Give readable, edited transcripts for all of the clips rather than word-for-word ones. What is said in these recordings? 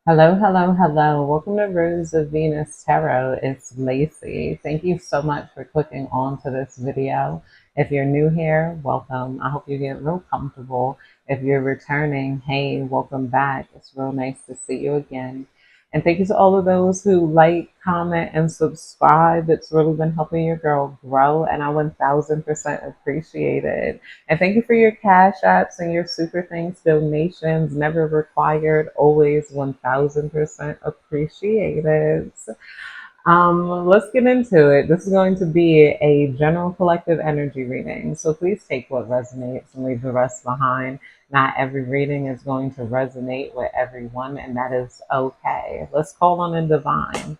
Hello, hello, hello. Welcome to Rose of Venus Tarot. It's Lacey. Thank you so much for clicking on to this video. If you're new here, welcome. I hope you get real comfortable. If you're returning, hey, welcome back. It's real nice to see you again. And thank you to all of those who like, comment, and subscribe. It's really been helping your girl grow, and I 1000% appreciate it. And thank you for your cash apps and your super thanks donations. Never required, always 1000% appreciated. Let's get into it. This is going to be a general collective energy reading. So please take what resonates and leave the rest behind. Not every reading is going to resonate with everyone, and that is okay. Let's call on a divine.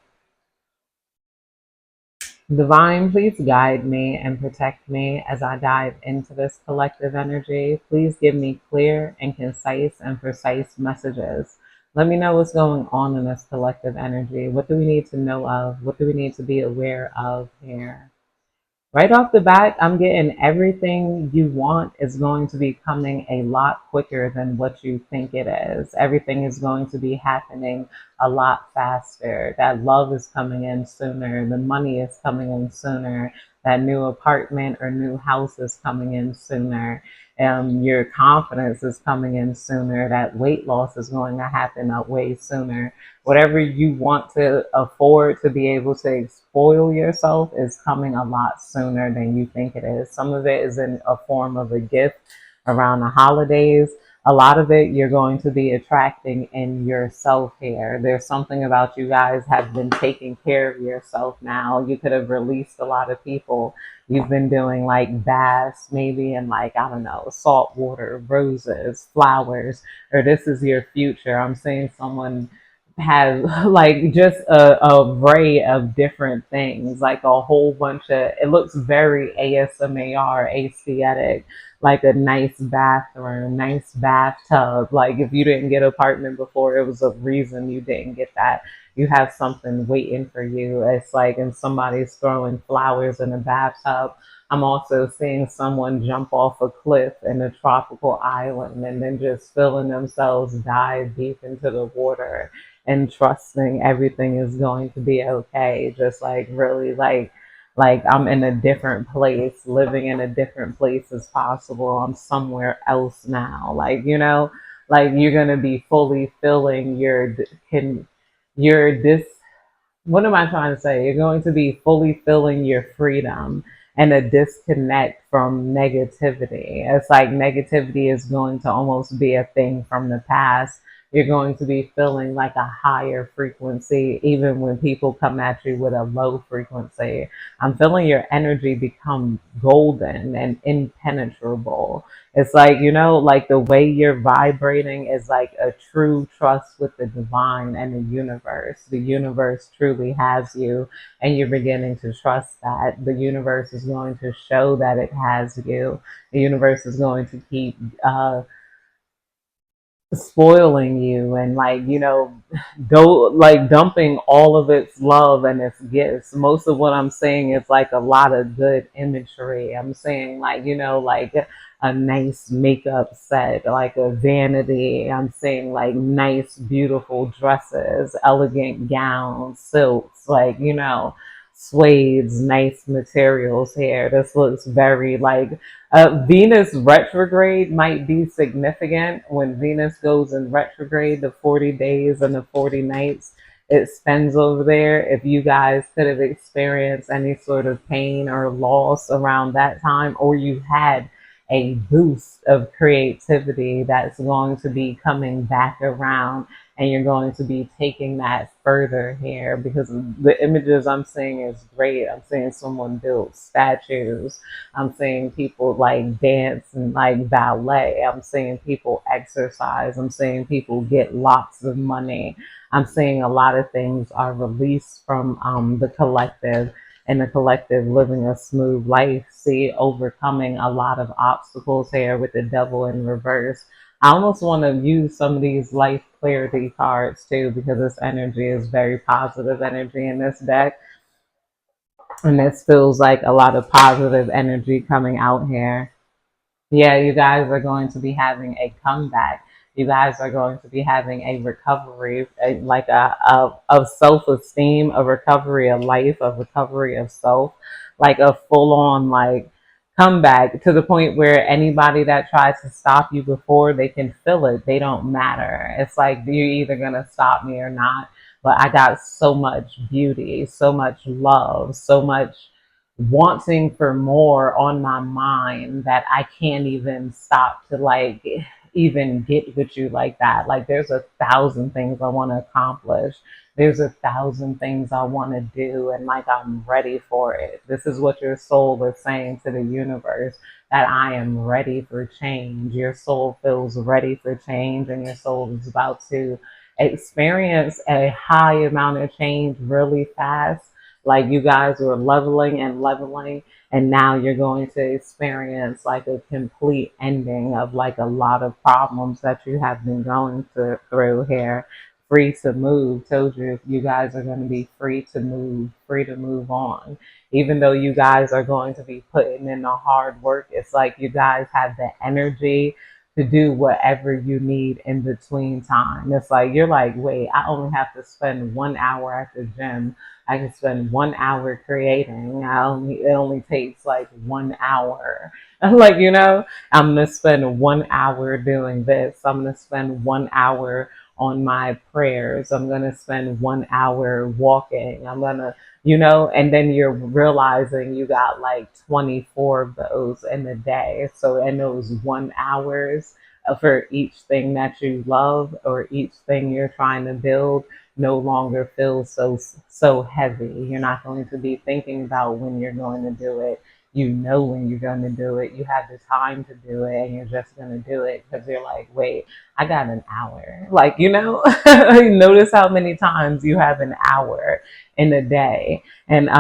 Divine, please guide me and protect me as I dive into this collective energy. Please give me clear and concise and precise messages. Let me know what's going on in this collective energy. What do we need to know of? What do we need to be aware of here? Right off the bat, I'm getting everything you want is going to be coming a lot quicker than what you think it is. Everything is going to be happening a lot faster. That love is coming in sooner. The money is coming in sooner. That new apartment or new house is coming in sooner. Your confidence is coming in sooner. That weight loss is going to happen way sooner. Whatever you want to afford to be able to spoil yourself is coming a lot sooner than you think it is. Some of it is in a form of a gift around the holidays. A lot of it you're going to be attracting in yourself here. There's something about you guys have been taking care of yourself now. You could have released a lot of people. You've been doing like baths, maybe, and like, I don't know, salt water, roses, flowers, or this is your future. I'm seeing someone has like just a array of different things, like a whole bunch of, it looks very ASMR aesthetic, like a nice bathroom, nice bathtub. Like if you didn't get an apartment before, it was a reason you didn't get that. You have something waiting for you. It's like, and somebody's throwing flowers in a bathtub. I'm also seeing someone jump off a cliff in a tropical island and then just feeling themselves dive deep into the water and trusting everything is going to be okay. Just like really like I'm in a different place, living in a different place as possible. I'm somewhere else now. Like, like you're gonna be fully filling your this what am I trying to say? You're going to be fully feeling your freedom and a disconnect from negativity. It's like negativity is going to almost be a thing from the past. You're going to be feeling like a higher frequency, even when people come at you with a low frequency. I'm feeling your energy become golden and impenetrable. It's like, like the way you're vibrating is like a true trust with the divine and the universe. The universe truly has you, and you're beginning to trust that. The universe is going to show that it has you. The universe is going to keep spoiling you and like go like dumping all of its love and its gifts. Most of what I'm saying is like a lot of good imagery. I'm saying like like a nice makeup set, like a vanity. I'm saying like nice beautiful dresses, elegant gowns, silks, like suedes, nice materials here. This looks very like Venus retrograde might be significant. When Venus goes in retrograde, the 40 days and the 40 nights it spends over there. If you guys could have experienced any sort of pain or loss around that time, or you had a boost of creativity that's going to be coming back around, and you're going to be taking that further here, because the images I'm seeing is great. I'm seeing someone build statues. I'm seeing people like dance and like ballet. I'm seeing people exercise. I'm seeing people get lots of money. I'm seeing a lot of things are released from the collective, and the collective living a smooth life. See, overcoming a lot of obstacles here with the devil in reverse. I almost want to use some of these life clarity cards too, because this energy is very positive energy in this deck. And this feels like a lot of positive energy coming out here. Yeah, you guys are going to be having a comeback. You guys are going to be having a recovery, like a of self esteem, a recovery of life, a recovery of self, like a full on like comeback to the point where anybody that tries to stop you before they can feel it, they don't matter. It's like you're either gonna stop me or not. But I got so much beauty, so much love, so much wanting for more on my mind that I can't even stop to like even get with you like that. Like there's 1,000 things I want to accomplish. There's 1,000 things I want to do, and like I'm ready for it. This is what your soul is saying to the universe, that I am ready for change. Your soul feels ready for change, and your soul is about to experience a high amount of change really fast. Like you guys were leveling and leveling, and now you're going to experience like a complete ending of like a lot of problems that you have been going through here. Free to move. Told you you guys are going to be free to move on. Even though you guys are going to be putting in the hard work, it's like you guys have the energy to do whatever you need in between time. It's like you're like, wait, I only have to spend 1 hour at the gym. I can spend 1 hour creating. It only takes like 1 hour. Like, I'm gonna spend 1 hour doing this. I'm gonna spend 1 hour on my prayers. I'm gonna spend 1 hour walking. And then you're realizing you got like 24 of those in a day. So in those 1 hours for each thing that you love or each thing you're trying to build no longer feels so heavy. You're not going to be thinking about when you're going to do it. You know when you're going to do it. You have the time to do it, and you're just going to do it because you're like, wait, I got an hour. Like, notice how many times you have an hour in a day. And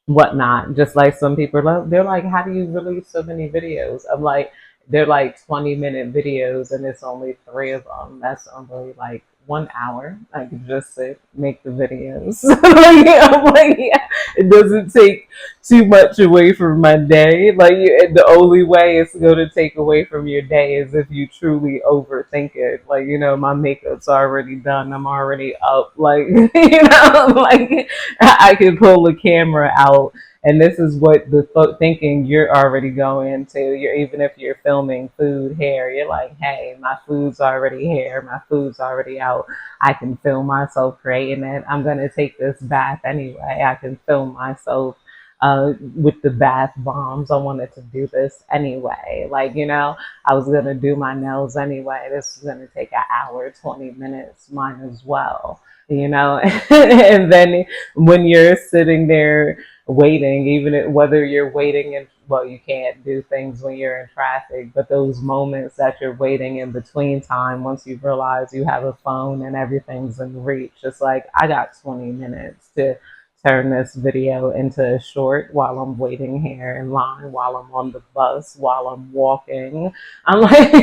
whatnot. Just like some people, they're like, how do you release so many videos? I'm like, they're like 20-minute videos, and it's only three of them. That's only like 1 hour. I could just sit, make the videos. I'm like, yeah, it doesn't take too much away from my day. Like, the only way it's going to take away from your day is if you truly overthink it. Like, my makeup's already done. I'm already up. Like, like I can pull the camera out, and this is what the thinking you're already going into. You're even if you're filming food, hair, you're like, hey, my food's already here, my food's already out. I can film myself creating it. I'm gonna take this bath anyway. I can film myself with the bath bombs. I wanted to do this anyway. Like, I was gonna do my nails anyway. This is gonna take an hour, 20 minutes, mine as well. And then when you're sitting there waiting, whether you're waiting in, well, you can't do things when you're in traffic, but those moments that you're waiting in between time, once you realize you have a phone and everything's in reach, it's like, I got 20 minutes to turn this video into a short while I'm waiting here in line, while I'm on the bus, while I'm walking. I'm like,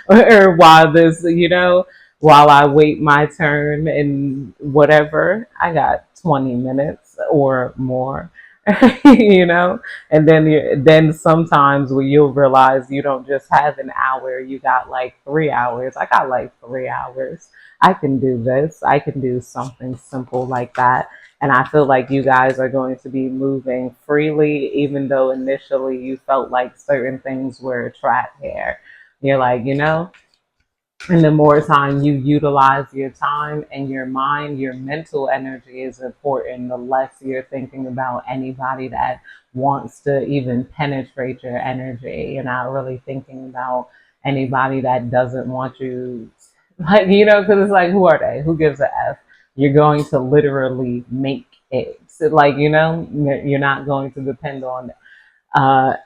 or while I wait my turn and whatever, I got 20 minutes or more, and then sometimes when you'll realize you don't just have an hour, you got like 3 hours. I got like 3 hours. I can do this. I can do something simple like that. And I feel like you guys are going to be moving freely, even though initially you felt like certain things were a trap here. You're like, and the more time you utilize your time and your mind, your mental energy is important. The less you're thinking about anybody that wants to even penetrate your energy. You're not really thinking about anybody that doesn't want you, like, because it's like, who are they? Who gives a F? You're going to literally make it. So, like, you're not going to depend on uh,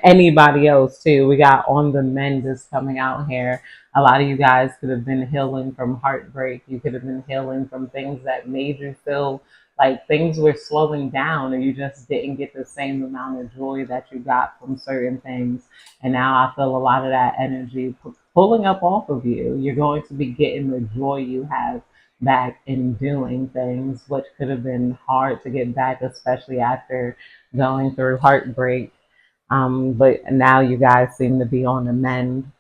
anybody else too. We got On the Mend is coming out here. A lot of you guys could have been healing from heartbreak. You could have been healing from things that made you feel like things were slowing down, and you just didn't get the same amount of joy that you got from certain things. And now I feel a lot of that energy pulling up off of you. You're going to be getting the joy you have back in doing things, which could have been hard to get back, especially after going through heartbreak. But now you guys seem to be on the mend.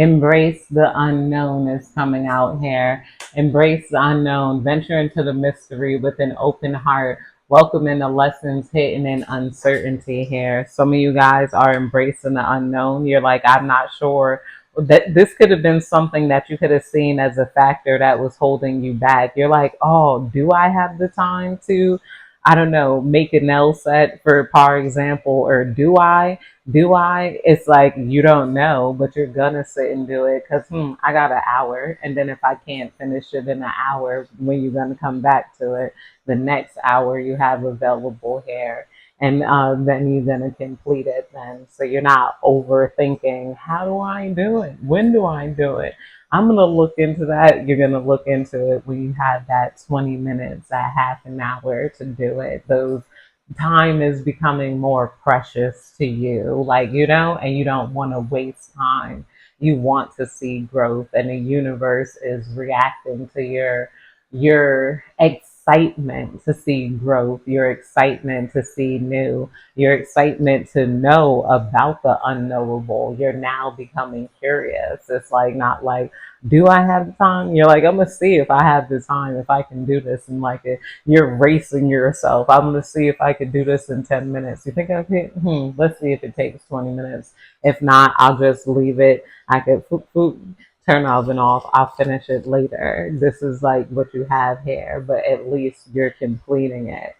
Embrace the unknown is coming out here. Embrace the unknown. Venture into the mystery with an open heart. Welcoming the lessons hidden in uncertainty here. Some of you guys are embracing the unknown. You're like, I'm not sure. That this could have been something that you could have seen as a factor that was holding you back. You're like, oh, do I have the time to, I don't know, make a nail set for example, or do I? Do I? It's like you don't know, but you're gonna sit and do it because I got an hour, and then if I can't finish it in an hour, when you're gonna come back to it, the next hour you have available here, and then you're gonna complete it. Then, so you're not overthinking. How do I do it? When do I do it? I'm gonna look into that. You're gonna look into it when you have that 20 minutes, that half an hour to do it. Those time is becoming more precious to you, like, and you don't want to waste time. You want to see growth, and the universe is reacting to your excitement to see growth, your excitement to see new, your excitement to know about the unknowable. You're now becoming curious. It's like not like, do I have the time? You're like, I'm gonna see if I have the time, if I can do this, and like you're racing yourself. I'm gonna see if I could do this in 10 minutes. You think I could? Let's see if it takes 20 minutes. If not, I'll just leave it. I could turn the oven off. I'll finish it later. This is like what you have here, but at least you're completing it,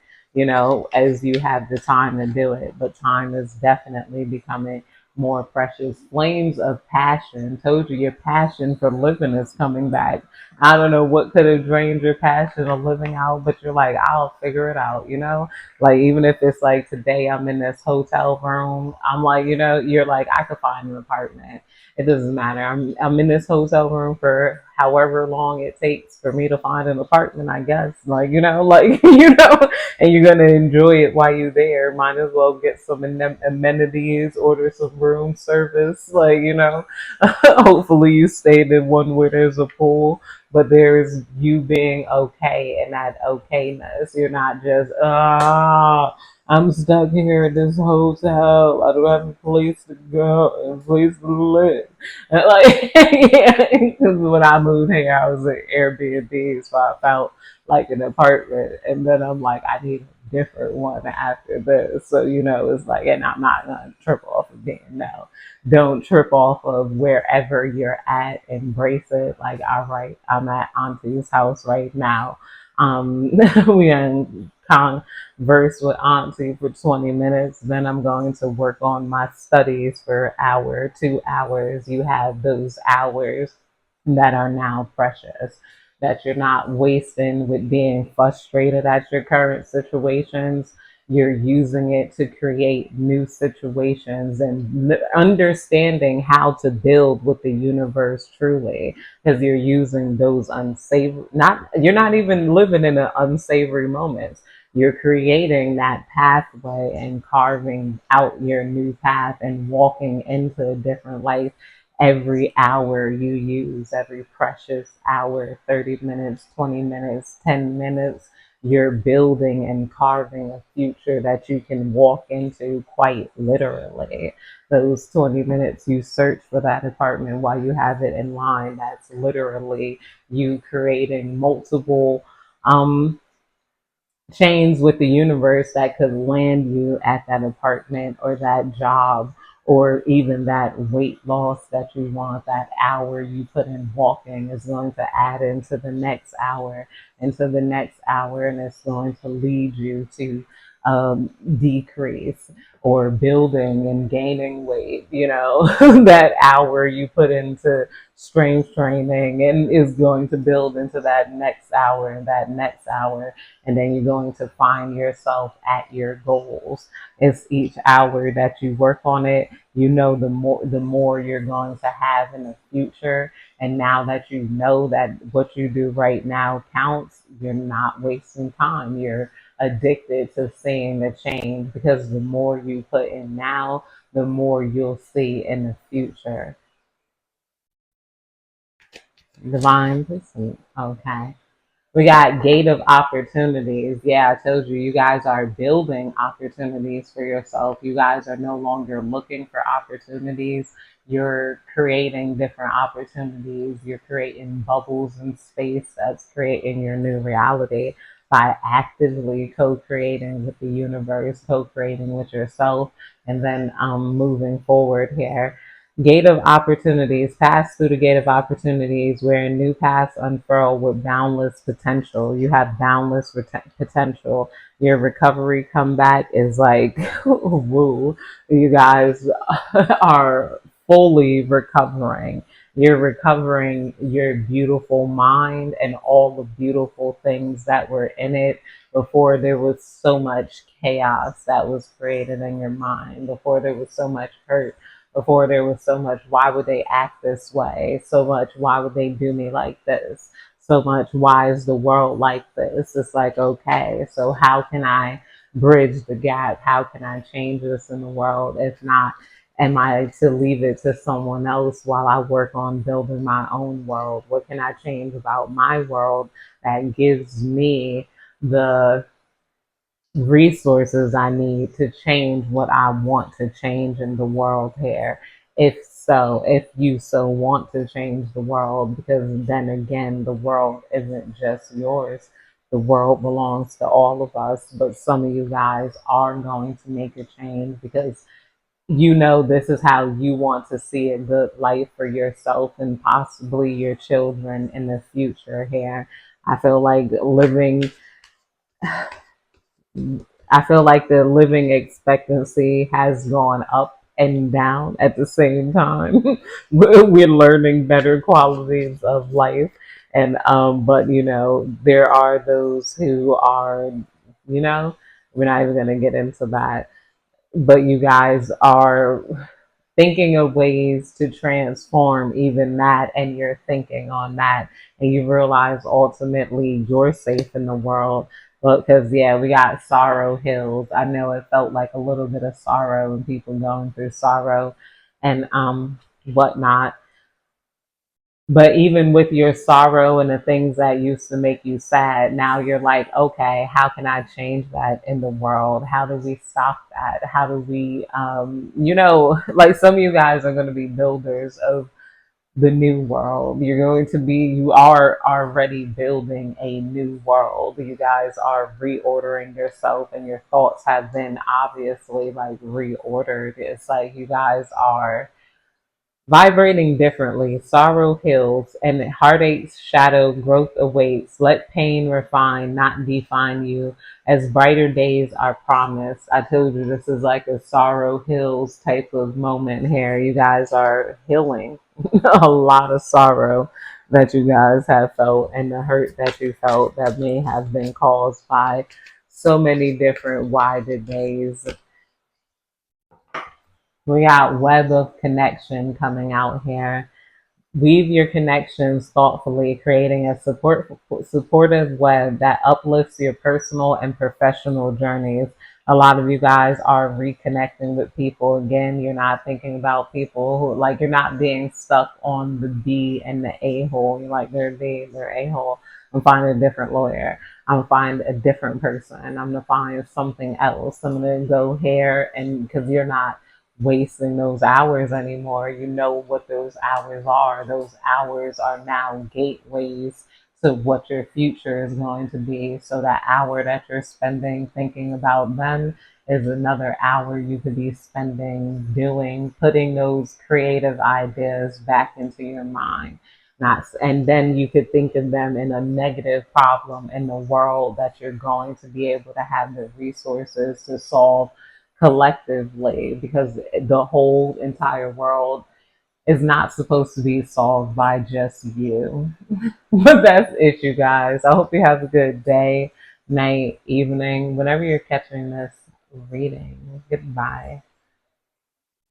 as you have the time to do it. But time is definitely becoming more precious. Flames of passion. Told you your passion for living is coming back. I don't know what could have drained your passion of living out, but you're like, I'll figure it out. Like, even if it's like today I'm in this hotel room, I'm like, you're like, I could find an apartment. It doesn't matter. I'm in this hotel room for however long it takes for me to find an apartment, I guess. Like, like, and you're gonna enjoy it while you're there. Might as well get some amenities, order some room service, like, hopefully you stayed in one where there's a pool, but there is you being okay and that okayness. You're not just I'm stuck here at this hotel. I don't have a place to go, a place to live. And like, yeah, because when I moved here, I was at Airbnb, so I felt like an apartment. And then I'm like, I need a different one after this. So, it's like, and I'm not going to trip off of being no. Don't trip off of wherever you're at. Embrace it. Like, all right, I'm at Auntie's house right now. We in converse with Auntie for 20 minutes. Then I'm going to work on my studies for an hour, 2 hours. You have those hours that are now precious, that you're not wasting with being frustrated at your current situations. You're using it to create new situations and understanding how to build with the universe truly, because you're using those unsavory, not, you're not even living in an unsavory moments. You're creating that pathway and carving out your new path and walking into a different life. Every hour you use, every precious hour, 30 minutes, 20 minutes, 10 minutes, you're building and carving a future that you can walk into, quite literally. Those 20 minutes you search for that apartment while you have it in line, that's literally you creating multiple um chains with the universe that could land you at that apartment or that job, or even that weight loss that you want. That hour you put in walking is going to add into the next hour, into the next hour, and it's going to lead you to decrease or building and gaining weight. That hour you put into strength training and is going to build into that next hour and that next hour, and then you're going to find yourself at your goals. It's each hour that you work on it, the more you're going to have in the future. And now that you know that what you do right now counts, you're not wasting time. You're addicted to seeing the change, because the more you put in now, the more you'll see in the future. Divine pursuit. Okay. We got gate of opportunities. Yeah, I told you, you guys are building opportunities for yourself. You guys are no longer looking for opportunities. You're creating different opportunities. You're creating bubbles in space that's creating your new reality by actively co-creating with the universe, co-creating with yourself, and then moving forward here. Gate of opportunities. Pass through the gate of opportunities where new paths unfurl with boundless potential. You have boundless potential. Your recovery comeback is like, woo. You guys are fully recovering. You're recovering your beautiful mind and all the beautiful things that were in it before there was so much chaos that was created in your mind, before there was so much hurt, before there was so much, why would they act this way? So much, why would they do me like this? So much, why is the world like this? It's like, okay, so how can I bridge the gap? How can I change this in the world? If not, am I to leave it to someone else while I work on building my own world? What can I change about my world that gives me the resources I need to change what I want to change in the world here? If so, if you so want to change the world, because then again, the world isn't just yours. The world belongs to all of us, but some of you guys are going to make a change because you know this is how you want to see a good life for yourself and possibly your children in the future here. I feel like living I feel like the living expectancy has gone up and down at the same time. We're learning better qualities of life. And but you know, there are those who are, you know, we're not even gonna get into that. But you guys are thinking of ways to transform even that, and you're thinking on that, and you realize ultimately you're safe in the world. Well, because yeah, we got sorrow hills. I know it felt like a little bit of sorrow and people going through sorrow and whatnot. But even with your sorrow and the things that used to make you sad, now you're like, okay, how can I change that in the world? How do we stop that? How do we, you know, like some of you guys are going to be builders of the new world. You're going to be, you are already building a new world. You guys are reordering yourself, and your thoughts have been obviously like reordered. It's like you guys are vibrating differently. Sorrow heals and heartache's shadow growth awaits. Let pain refine, not define you, as brighter days are promised. I told you this is like a sorrow hills type of moment here. You guys are healing a lot of sorrow that you guys have felt and the hurt that you felt that may have been caused by so many different why did days. We got web of connection coming out here. Weave your connections thoughtfully, creating a supportive web that uplifts your personal and professional journeys. A lot of you guys are reconnecting with people again. You're not thinking about people who, like, you're not being stuck on the D and the A hole. You're like, they're D, they're A hole. I'm finding a different lawyer. I'm gonna find a different person. I'm gonna find something else. I'm gonna go here, and because you're not wasting those hours anymore. You know what those hours are. Those hours are now gateways to what your future is going to be. So that hour that you're spending thinking about them is another hour you could be spending doing, putting those creative ideas back into your mind. Not, and then you could think of them in a negative problem in the world that you're going to be able to have the resources to solve collectively, because the whole entire world is not supposed to be solved by just you. But that's it, you guys. I hope you have a good day, night, evening, whenever you're catching this reading. Goodbye.